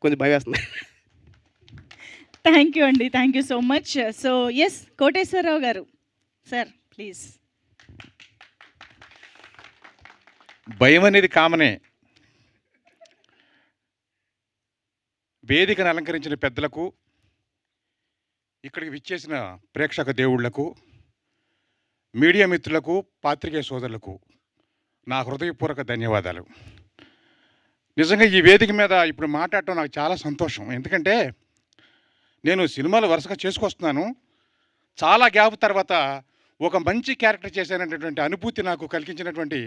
కొంచెం భయమేస్తుంది. Thank you అండి. Thank you so much. So yes, Koteswararao గారు సార్ ప్లీజ్. భయం అనేది కామనే. వేదికను అలంకరించిన పెద్దలకు, ఇక్కడికి విచ్చేసిన ప్రేక్షక దేవుళ్లకు, మీడియా మిత్రులకు, పాత్రికేయ సోదరులకు నా హృదయపూర్వక ధన్యవాదాలు. నిజంగా ఈ వేదిక మీద ఇప్పుడు మాట్లాడటం నాకు చాలా సంతోషం. ఎందుకంటే నేను సినిమాలు వరుసగా చేసుకొస్తున్నాను. చాలా గ్యాప్ తర్వాత ఒక మంచి క్యారెక్టర్ చేశాననేటువంటి అనుభూతి నాకు కలిగించినటువంటి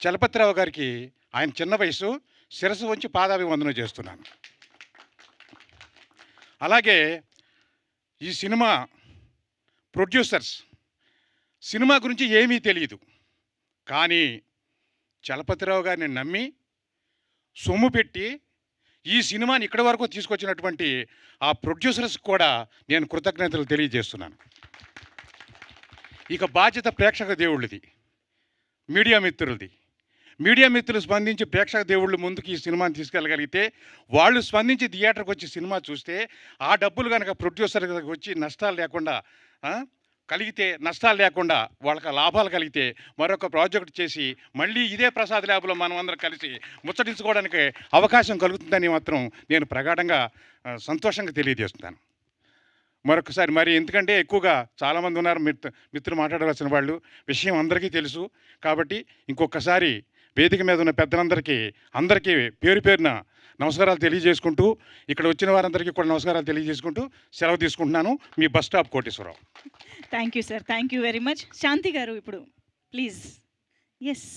చలపతిరావు గారికి, ఆయన చిన్న వయసు, శిరస్సు వంచి పాదాభివందనం చేస్తున్నాను. అలాగే ఈ సినిమా ప్రొడ్యూసర్స్, సినిమా గురించి ఏమీ తెలియదు, కానీ చలపతిరావు గారిని నమ్మి సొమ్ము పెట్టి ఈ సినిమాని ఇక్కడి వరకు తీసుకొచ్చినటువంటి ఆ ప్రొడ్యూసర్స్ కూడా నేను కృతజ్ఞతలు తెలియజేస్తున్నాను. ఇక బాధ్యత ప్రేక్షక దేవుళ్ళది, మీడియా మిత్రులది. మీడియా మిత్రులు స్పందించి ప్రేక్షక దేవుళ్ళు ముందుకు ఈ సినిమాని తీసుకెళ్ళగలిగితే, వాళ్ళు స్పందించి థియేటర్కి వచ్చి సినిమా చూస్తే ఆ డబ్బులు కనుక ప్రొడ్యూసర్కి వచ్చి నష్టాలు లేకుండా కలిగితే, నష్టాలు లేకుండా వాళ్ళకి లాభాలు కలిగితే మరొక ప్రాజెక్ట్ చేసి మళ్ళీ ఇదే ప్రసాద్ ల్యాబ్లో మనం అందరం కలిసి ముచ్చటించుకోవడానికి అవకాశం కలుగుతుందని మాత్రం నేను ప్రగాఢంగా సంతోషంగా తెలియజేస్తున్నాను. మరొకసారి మరి, ఎందుకంటే ఎక్కువగా చాలామంది ఉన్నారు మిత్రులు మాట్లాడవలసిన వాళ్ళు, విషయం అందరికీ తెలుసు కాబట్టి ఇంకొకసారి వేదిక మీద ఉన్న పెద్దలందరికీ అందరికీ పేరు పేరున నమస్కారాలు తెలియజేసుకుంటూ, ఇక్కడ వచ్చిన వారందరికీ కూడా నమస్కారాలు తెలియజేసుకుంటూ సెలవు తీసుకుంటున్నాను. మీ bus stop Koteswararao. Thank you sir. Thank you very much. Shanti గారు ఇప్పుడు ప్లీజ్. ఎస్.